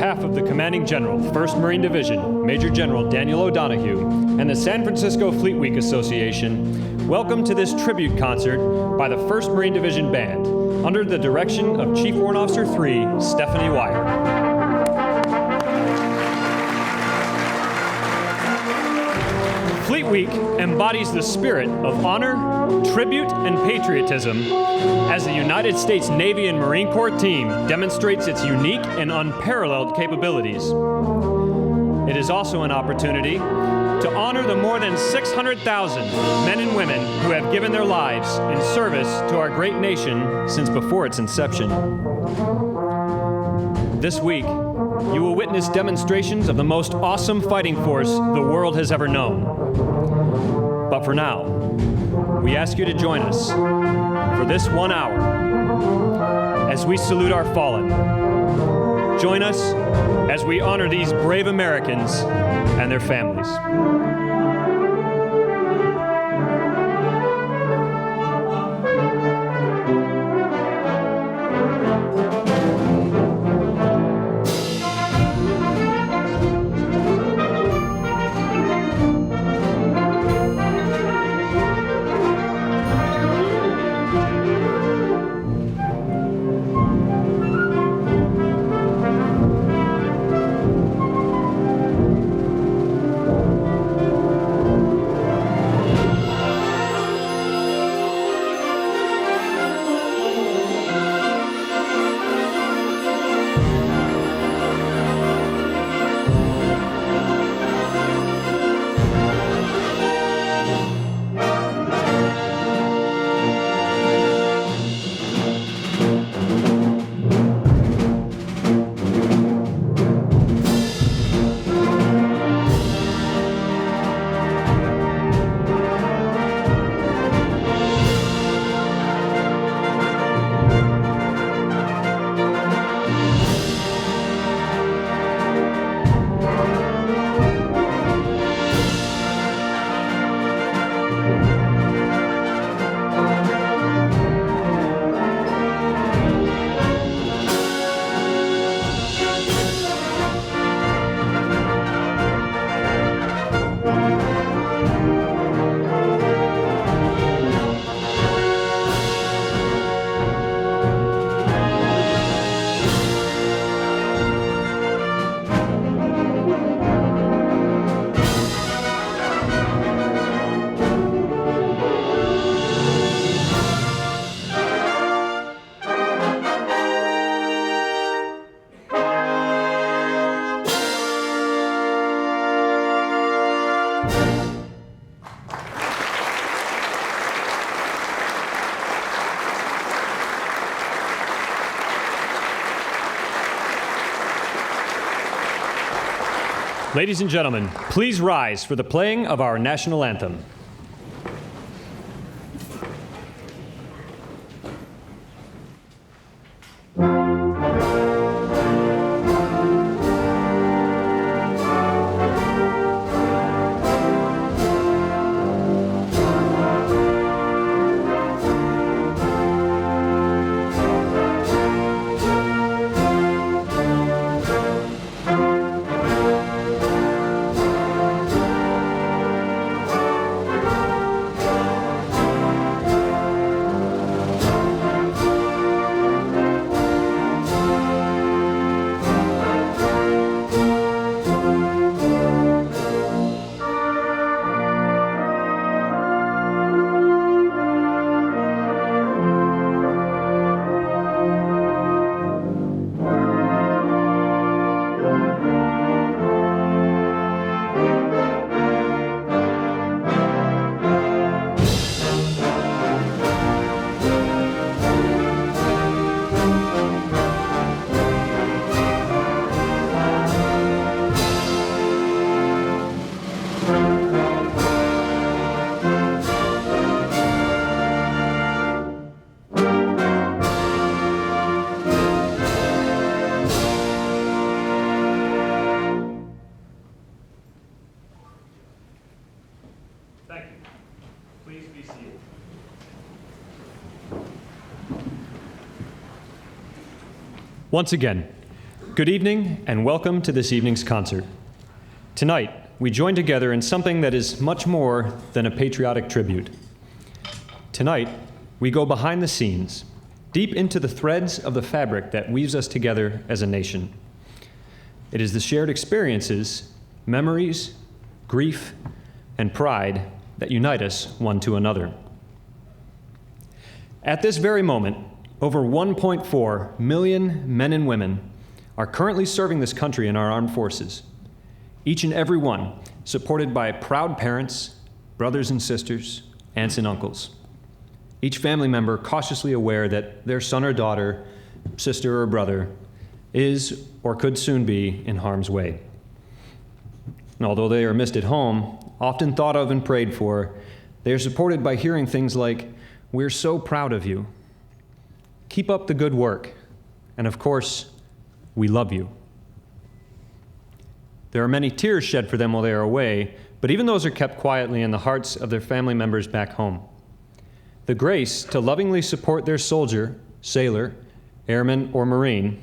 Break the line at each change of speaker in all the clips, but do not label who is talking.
behalf of the Commanding General, 1st Marine Division, Major General Daniel O'Donoghue, and the San Francisco Fleet Week Association, welcome to this tribute concert by the 1st Marine Division Band, under the direction of Chief Warrant Officer 3, Stephanie Wire. Fleet Week embodies the spirit of honor, tribute, and patriotism as the United States Navy and Marine Corps team demonstrates its unique and unparalleled capabilities. It is also an opportunity to honor the more than 600,000 men and women who have given their lives in service to our great nation since before its inception. This week, you will witness demonstrations of the most awesome fighting force the world has ever known. But for now, we ask you to join us for this 1 hour as we salute our fallen. Join us as we honor these brave Americans and their families. Ladies and gentlemen, please rise for the playing of our national anthem. Once again, Good evening, and welcome to this evening's concert. Tonight, we join together in something that is much more than a patriotic tribute. Tonight, we go behind the scenes, deep into the threads of the fabric that weaves us together as a nation. It is the shared experiences, memories, grief, and pride that unite us one to another. At this very moment, over 1.4 million men and women are currently serving this country in our armed forces, each and every one supported by proud parents, brothers and sisters, aunts and uncles. Each family member cautiously aware that their son or daughter, sister or brother, is or could soon be in harm's way. And although they are missed at home, often thought of and prayed for, they are supported by hearing things like, "We're so proud of you. Keep up the good work. And of course, we love you." There are many tears shed for them while they are away, but even those are kept quietly in the hearts of their family members back home. The grace to lovingly support their soldier, sailor, airman, or Marine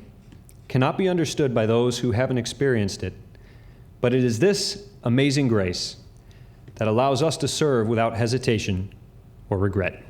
cannot be understood by those who haven't experienced it, but it is this amazing grace that allows us to serve without hesitation or regret.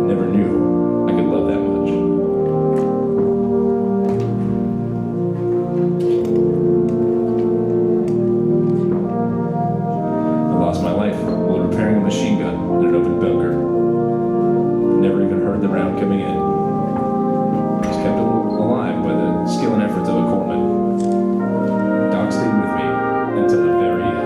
Never knew I could love that much. machine gun in an open bunker. Never even heard the round coming in. Just kept alive by the skill and efforts of a corpsman. Doc stayed with me until the very end.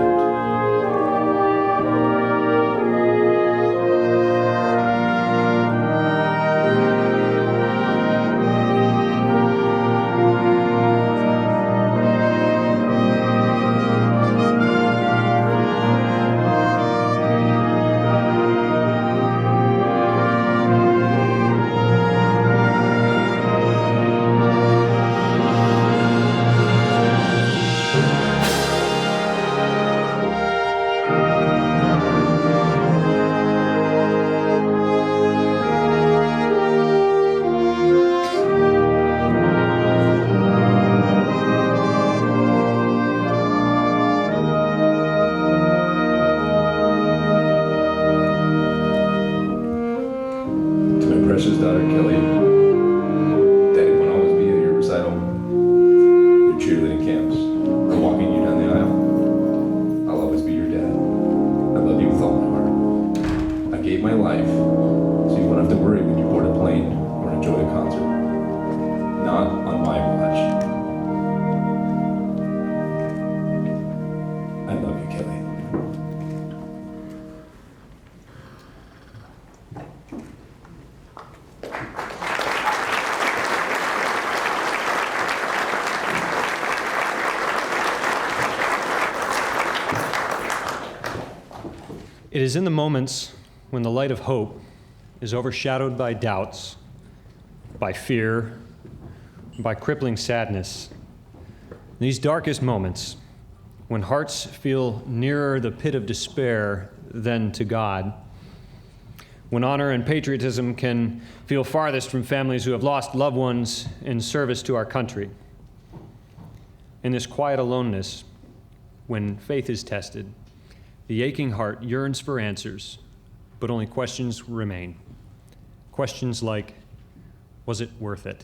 Precious daughter Kelly, Daddy won't always be at your recital, your cheerleading camps, or walking you down the aisle. I'll always be your dad. I love you with all my heart. I gave my life so you won't have to worry when you board a plane or enjoy a concert. Not on my watch. I love you, Kelly.
It is in the moments when the light of hope is overshadowed by doubts, by fear, by crippling sadness. In these darkest moments, when hearts feel nearer the pit of despair than to God, when honor and patriotism can feel farthest from families who have lost loved ones in service to our country. In this quiet aloneness, when faith is tested, the aching heart yearns for answers, but only questions remain. Questions like, was it worth it?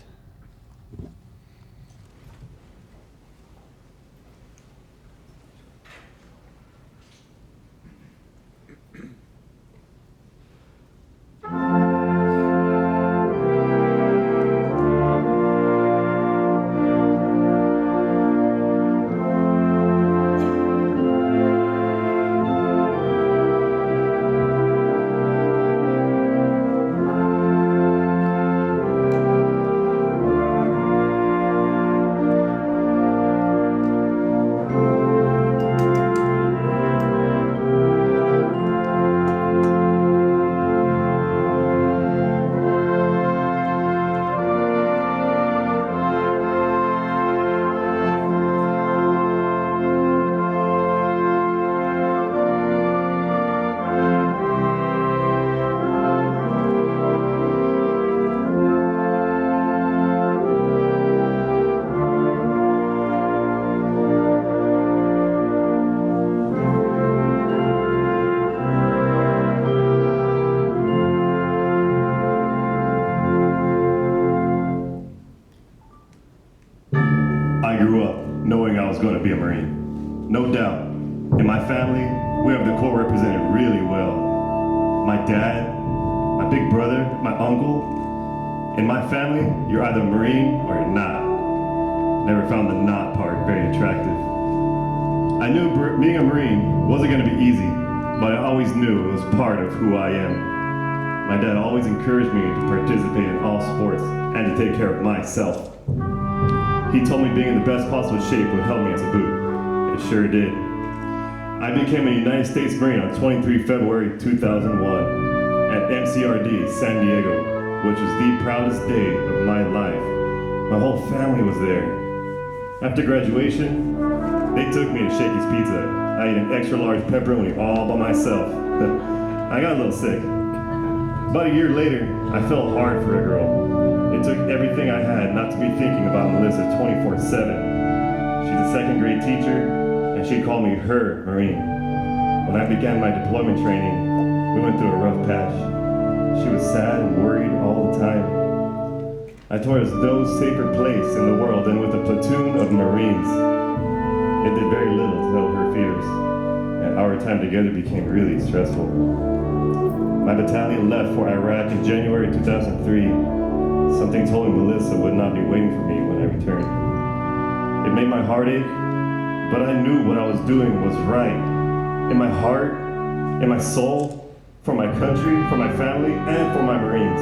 Going to be a Marine. No doubt. In my family, we have the Corps represented really well. My dad, my big brother, my uncle. In my family, you're either a Marine or you're not. Never found the not part very attractive. I knew being a Marine wasn't going to be easy, but I always knew it was part of who I am. My dad always encouraged me to participate in all sports and to take care of myself. He told me being in the best possible shape would help me as a boot. It sure did. I became a United States Marine on 23 February 2001 at MCRD San Diego, which was the proudest day of my life. My whole family was there. After graduation, they took me to Shakey's Pizza. I ate an extra large pepperoni all by myself. I got a little sick. About a year later, I fell hard for a girl. It took everything I had not to be thinking about Melissa 24/7. She's a second grade teacher, and she called me her Marine. When I began my deployment training, we went through a rough patch. She was sad and worried all the time. I told her there's no safer place in the world than with a platoon of Marines. It did very little to help her fears, and our time together became really stressful. My battalion left for Iraq in January 2003. Something told me Melissa would not be waiting for me when I returned. It made my heart ache, but I knew what I was doing was right. In my heart, in my soul, for my country, for my family, and for my Marines.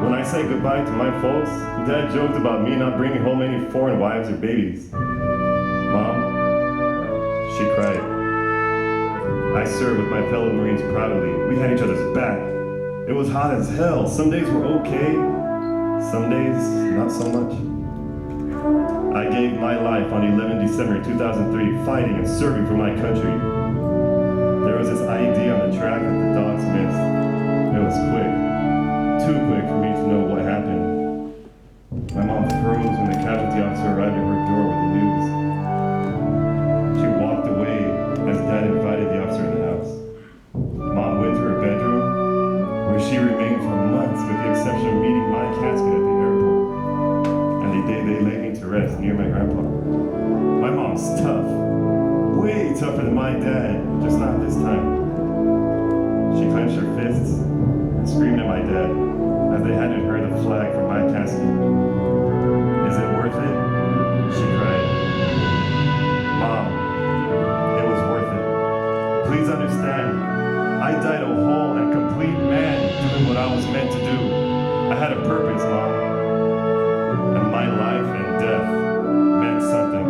When I said goodbye to my folks, Dad joked about me not bringing home any foreign wives or babies. Mom, she cried. I served with my fellow Marines proudly. We had each other's back. It was hot as hell. Some days were okay, some days not so much. I gave my life on 11 December 2003, fighting and serving for my country. There was this ID on the track that the dogs missed. It was quick, too quick for me to know what happened. My mom froze when the casualty officer arrived at her door with the news. She walked away as Dad invited the officer in the house. Mom went to her bedroom, where she remained for months with the exception of meeting my casket at the airport. And the day they laid me to rest near my grandpa. My mom's tough. Way tougher than my dad, just not this time. She clenched her fists and screamed at my dad as they handed her the flag from my casket. Is it worth it? She cried. Mom, it was worth it. Please understand, I died a whole and complete man doing what I was meant to do. I had a purpose, Mom. And my life and death meant something.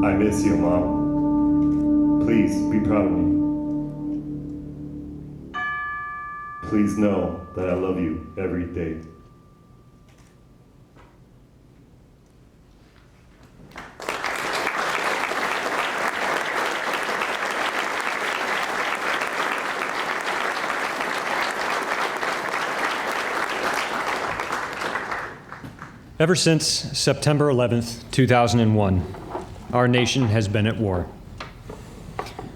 I miss you, Mom. Please be proud of me. Please know that I love you every day.
Ever since September 11th, 2001, our nation has been at war.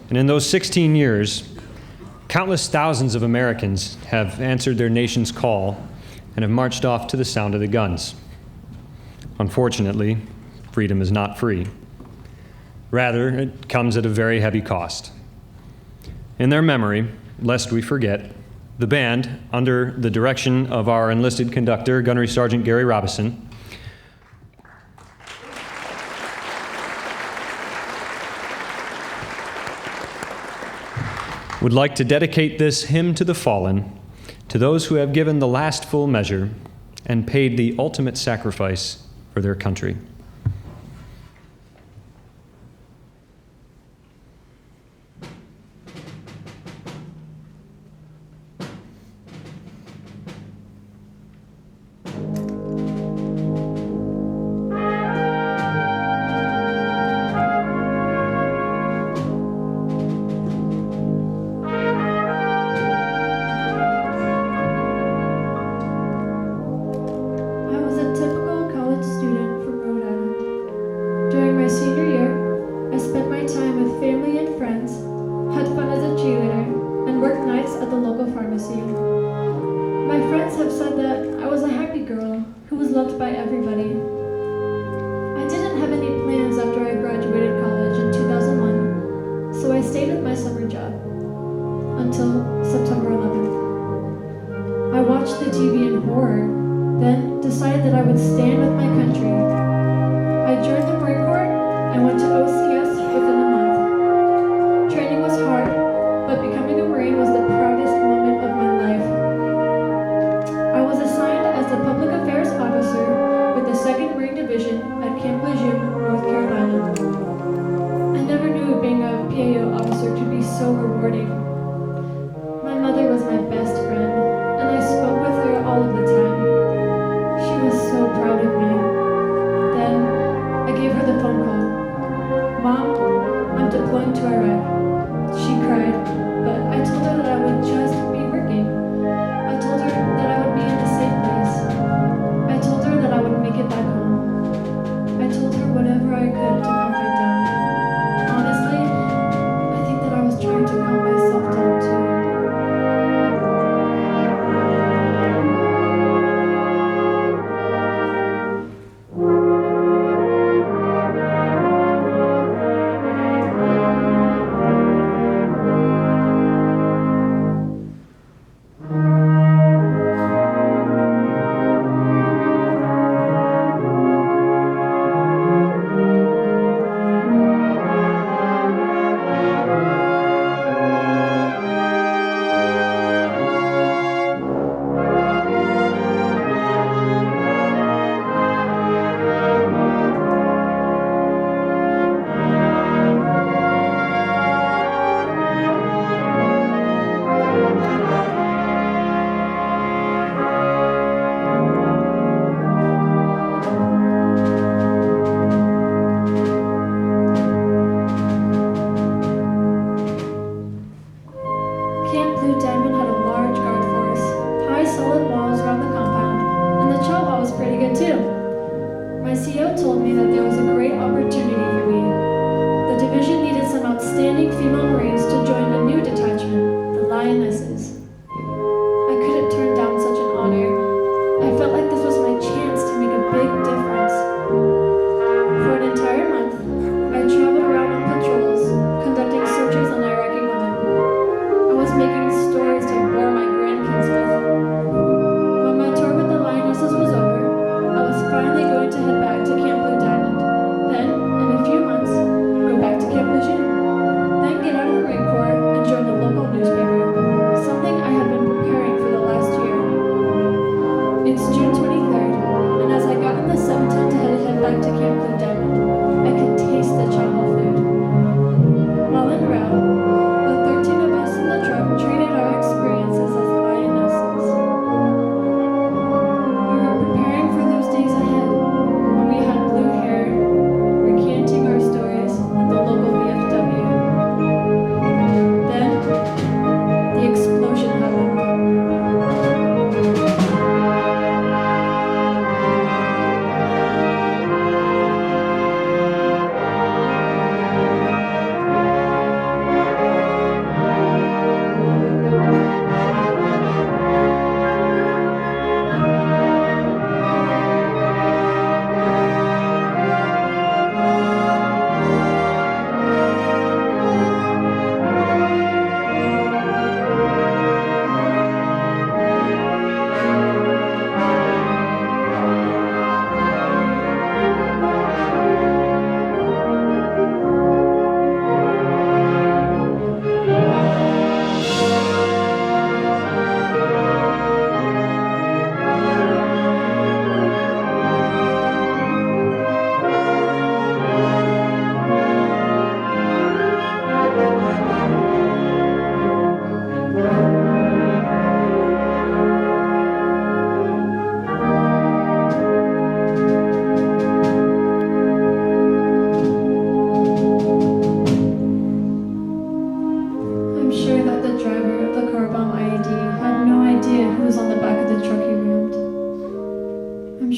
And in those 16 years, countless thousands of Americans have answered their nation's call and have marched off to the sound of the guns. Unfortunately, freedom is not free. Rather, it comes at a very heavy cost. In their memory, lest we forget, the band, under the direction of our enlisted conductor, Gunnery Sergeant Gary Robison, would like to dedicate this hymn to the fallen, to those who have given the last full measure and paid the ultimate sacrifice for their country.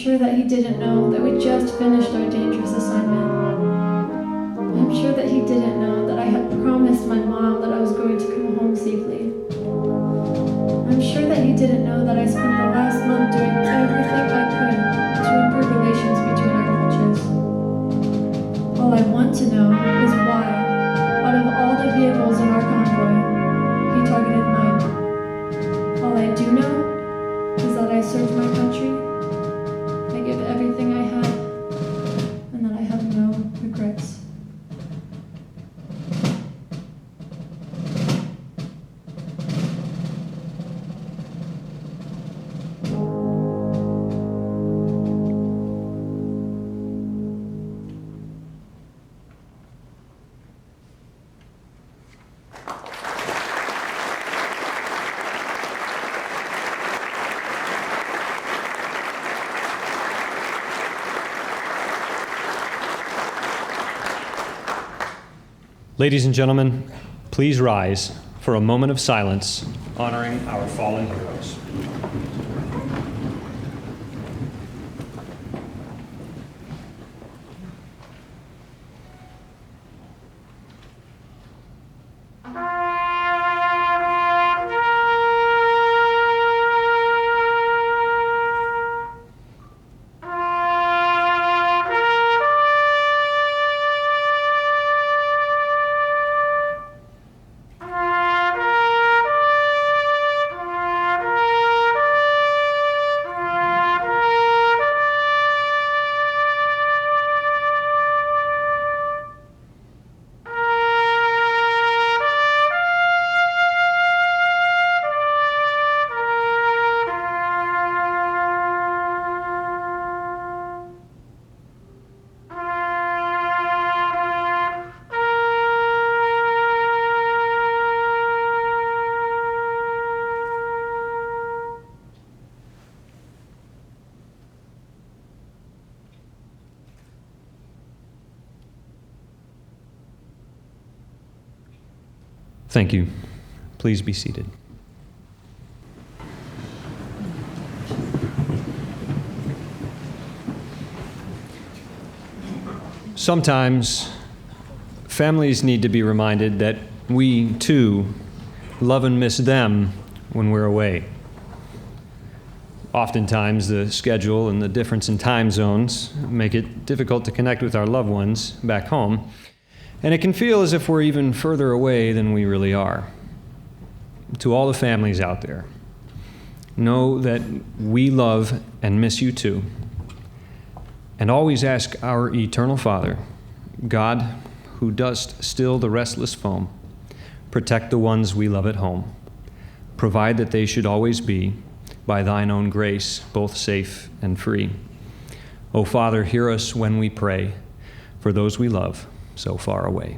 sure that he didn't know that we just finished our dangerous assignment. I'm sure that he didn't know that I had promised my mom that I was going to come home safely. I'm sure that he didn't know that I spent the last month doing everything I could to improve relations between our cultures. All I want to know is why, out of all the vehicles in our convoy, he targeted mine. All I do know is that I served my country, I gave everything I had, and that I have no regrets.
Ladies and gentlemen, please rise for a moment of silence honoring our fallen heroes. Thank you. Please be seated. Sometimes families need to be reminded that we, too, love and miss them when we're away. Oftentimes, the schedule and the difference in time zones make it difficult to connect with our loved ones back home, and it can feel as if we're even further away than we really are. To all the families out there, know that we love and miss you too. And always ask our eternal Father, God, who dost still the restless foam, protect the ones we love at home. Provide that they should always be, by thine own grace, both safe and free. O Father, hear us when we pray for those we love so far away.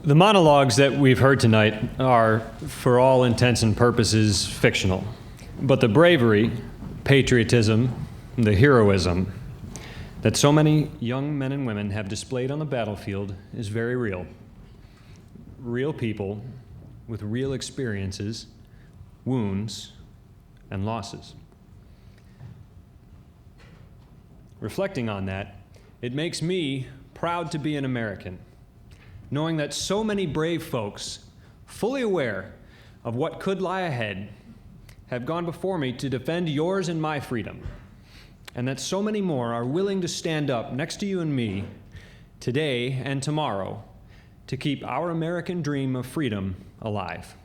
The monologues that we've heard tonight are, for all intents and purposes, fictional. But the bravery, patriotism, the heroism that so many young men and women have displayed on the battlefield is very real. Real people with real experiences, wounds, and losses. Reflecting on that, it makes me proud to be an American, knowing that so many brave folks, fully aware of what could lie ahead, have gone before me to defend yours and my freedom, and that so many more are willing to stand up next to you and me today and tomorrow to keep our American dream of freedom alive.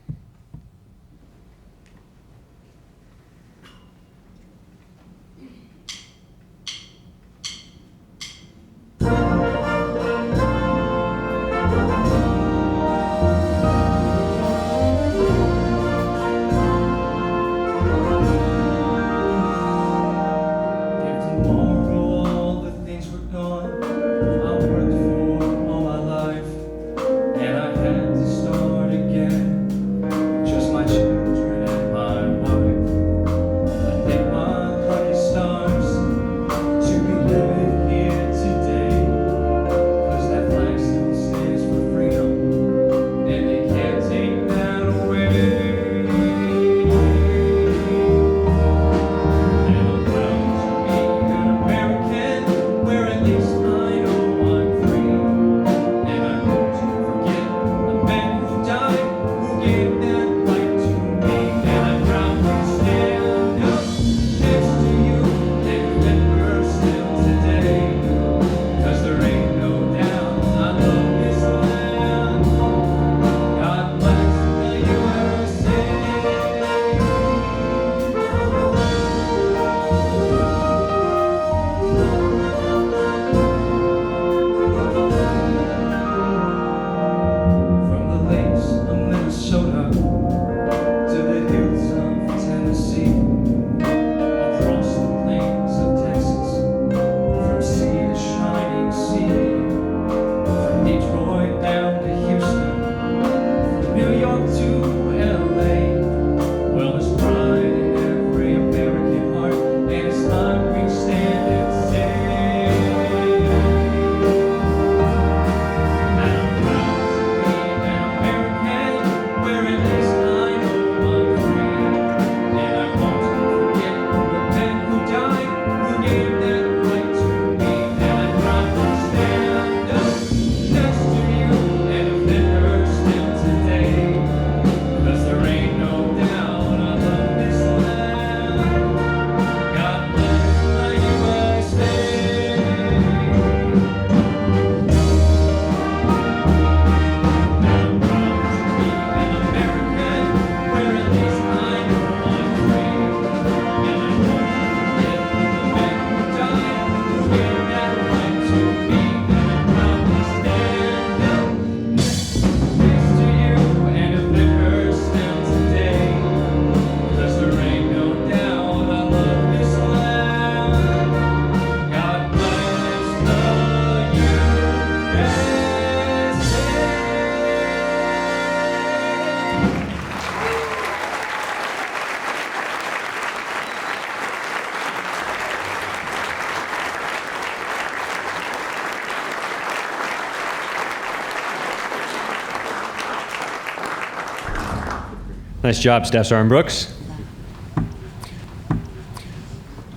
Nice job, Staff Sergeant Brooks.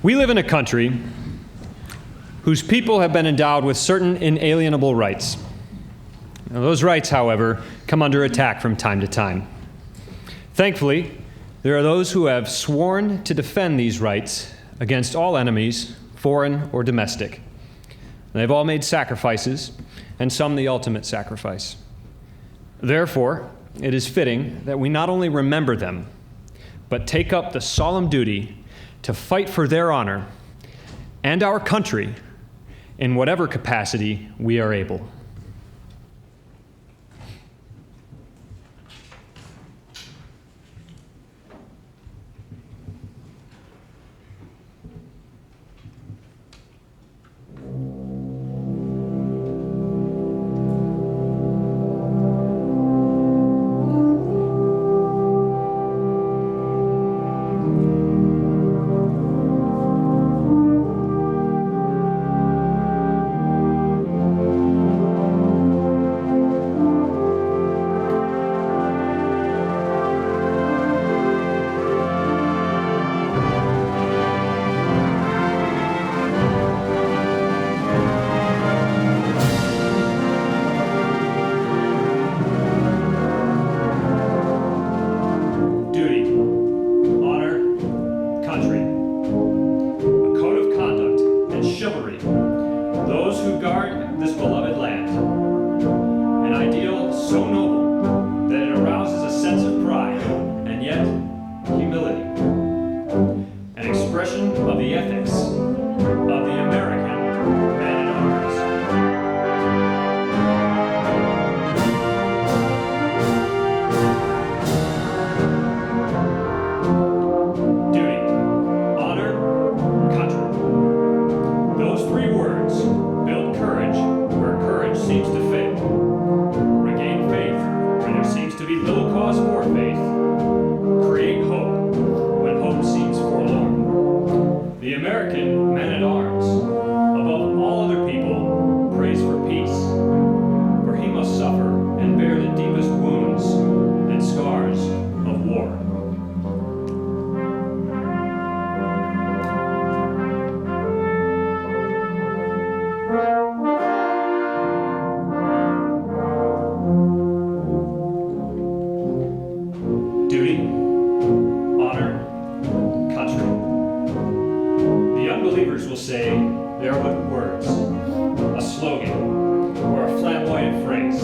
We live in a country whose people have been endowed with certain inalienable rights. Now, those rights, however, come under attack from time to time. Thankfully, there are those who have sworn to defend these rights against all enemies, foreign or domestic. They've all made sacrifices, and some the ultimate sacrifice. Therefore, it is fitting that we not only remember them, but take up the solemn duty to fight for their honor and our country in whatever capacity we are able. this beloved land. An ideal so noble that it arouses a sense of pride and yet humility. An expression of the ethics of the American man at arms. Duty, honor, country. Those three words build courage where courage seems to fail. Regain faith where there seems to be little cause for faith. Create hope when hope seems forlorn. The American man-at-arms, above all other people, prays for peace, for he must suffer and bear the deepest wounds and scars of war. Duty, honor, country. The unbelievers will say they are but words, a slogan, or a flamboyant phrase.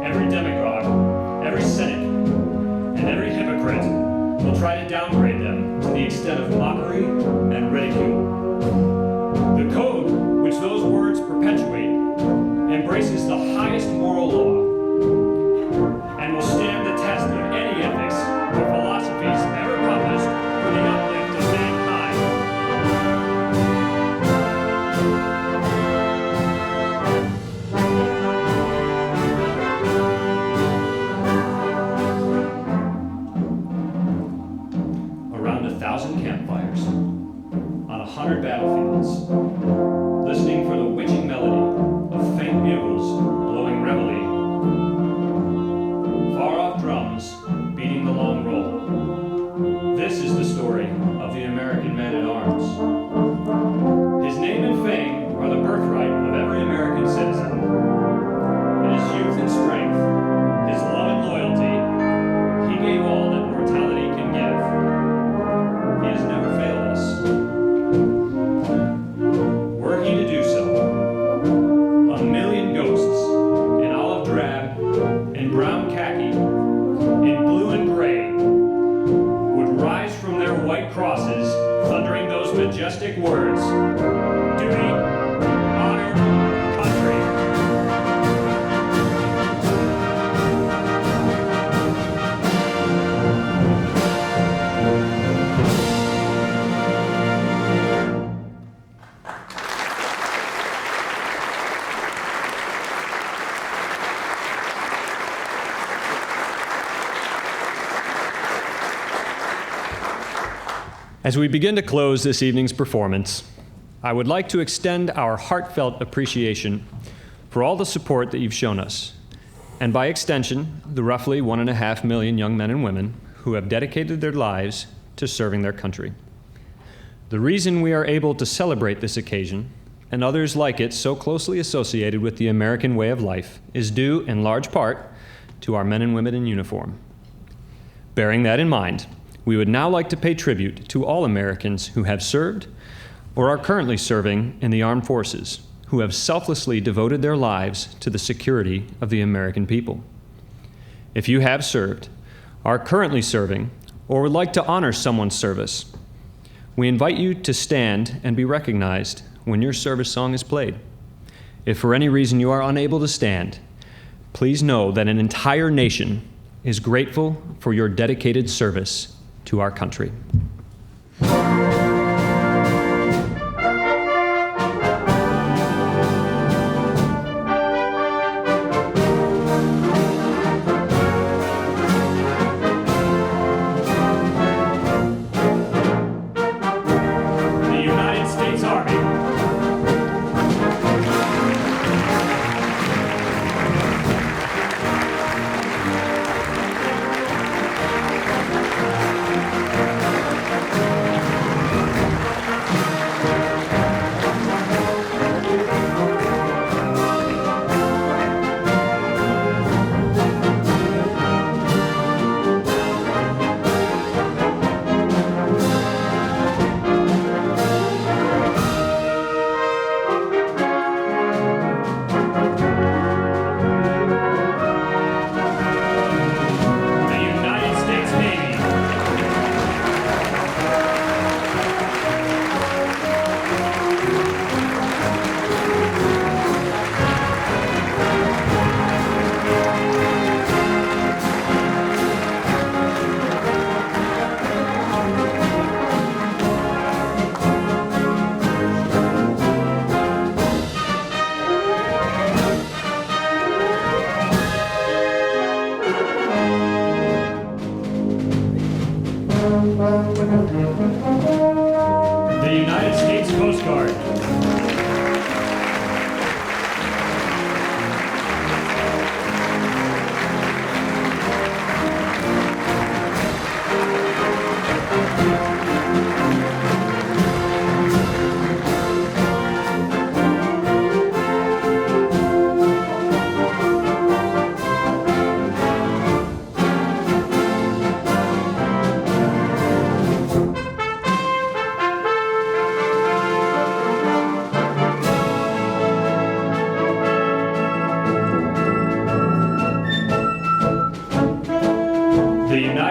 Every demagogue, every cynic, and every hypocrite will try to downgrade them to the extent of mockery and ridicule. The code which those words perpetuate embraces the highest moral law and will stand the test of any ethics or philosophies ever published for the uplift of mankind. Around 1,000 campfires, on 100 battlefields, listening for the witching melody of faint bugles blowing reveille, far-off drums beating the long roll. This is the story of the American man-at-arms. His name and fame are the birthright of every American citizen. In his youth and strength, his love and loyalty, he gave all that mortality can give. He has never failed us. Were he to do so, a million ghosts in olive drab, in brown khaki, in blue and gray, would rise from their white crosses, thundering those majestic words: duty, honor, country. As we begin to close this evening's performance, I would like to extend our heartfelt appreciation for all the support that you've shown us, and by extension, the roughly 1.5 million young men and women who have dedicated their lives to serving their country. The reason we are able to celebrate this occasion, and others like it so closely associated with the American way of life, is due in large part to our men and women in uniform. Bearing that in mind, we would now like to pay tribute to all Americans who have served or are currently serving in the armed forces, who have selflessly devoted their lives to the security of the American people. If you have served, are currently serving, or would like to honor someone's service, we invite you to stand and be recognized when your service song is played. If for any reason you are unable to stand, please know that an entire nation is grateful for your dedicated service to our country.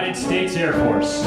United States Air Force.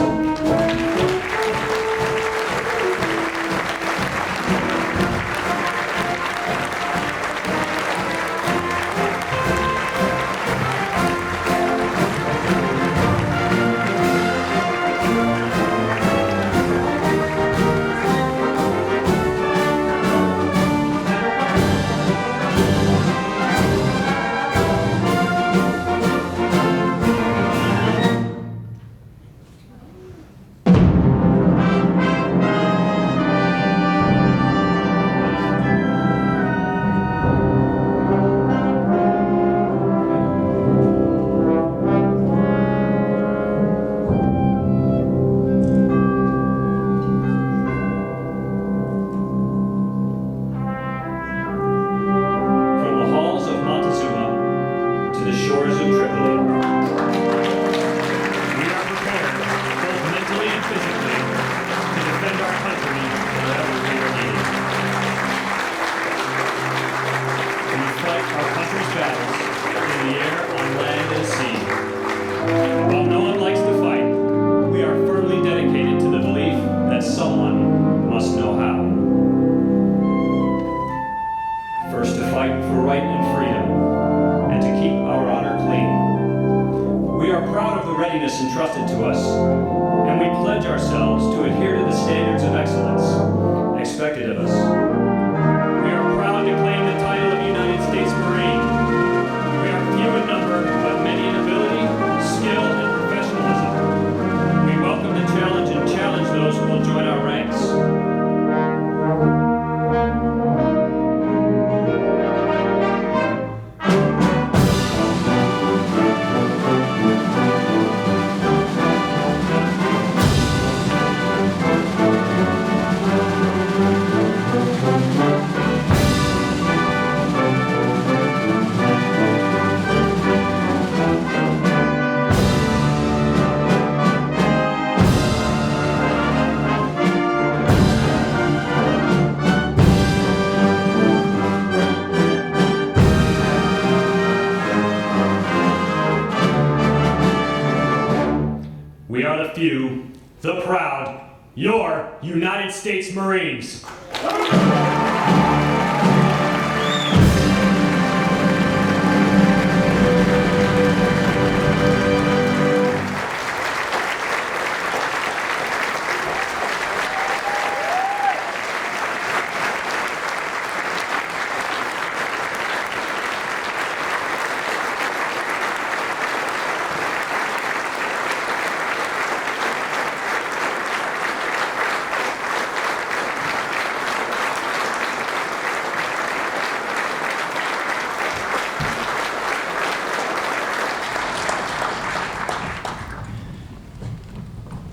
Entrusted to us, and we pledge ourselves to adhere to the standards of excellence expected of us. We are proud to claim the title of United States Marine. We are few in number, but many in ability, skill, and professionalism. We welcome the challenge and challenge those who will join our ranks. We are the few, the proud, your United States Marines.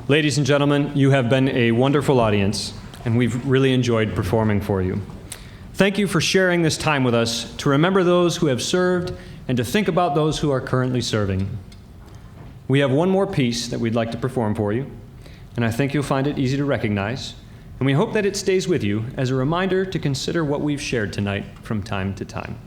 Ladies and gentlemen, you have been a wonderful audience, and we've really enjoyed performing for you. Thank you for sharing this time with us to remember those who have served and to think about those who are currently serving. We have one more piece that we'd like to perform for you, and I think you'll find it easy to recognize, and we hope that it stays with you as a reminder to consider what we've shared tonight from time to time.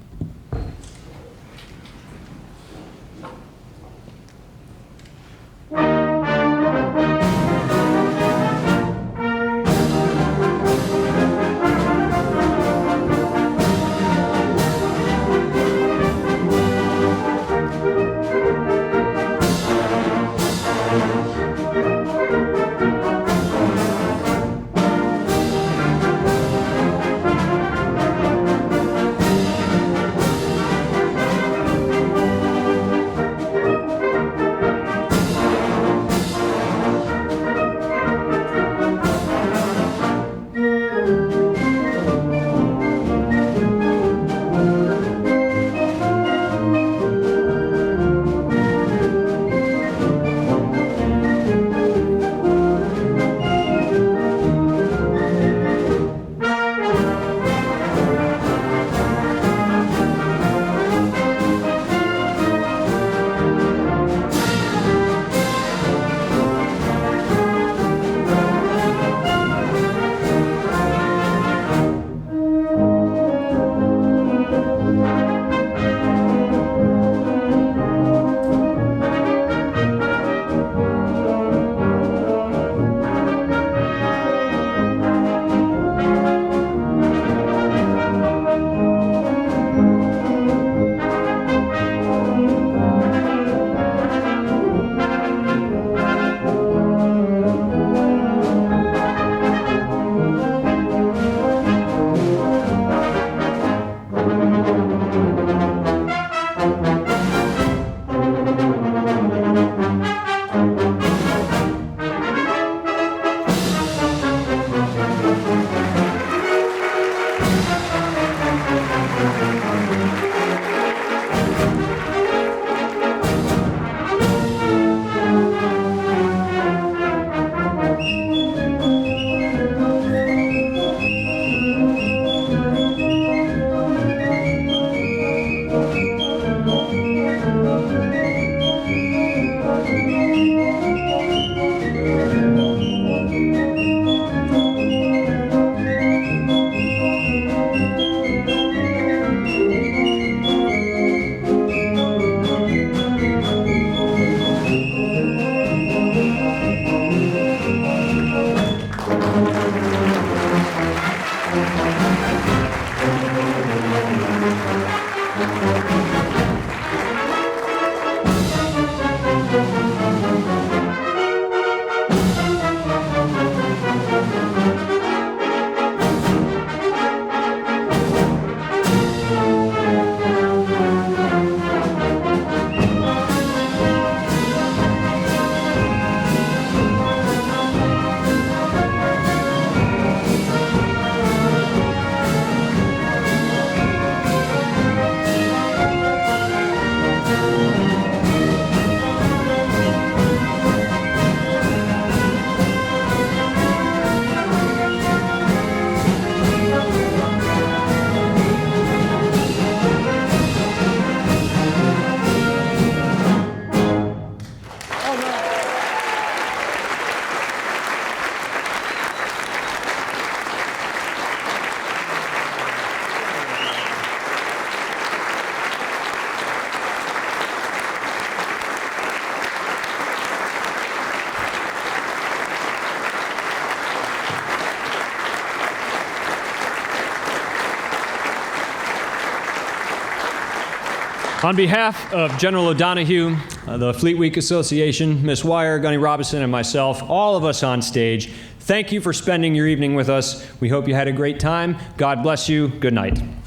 On behalf of General O'Donohue, the Fleet Week Association, Miss Wire, Gunny Robinson, and myself, all of us on stage, thank you for spending your evening with us. We hope you had a great time. God bless you. Good night.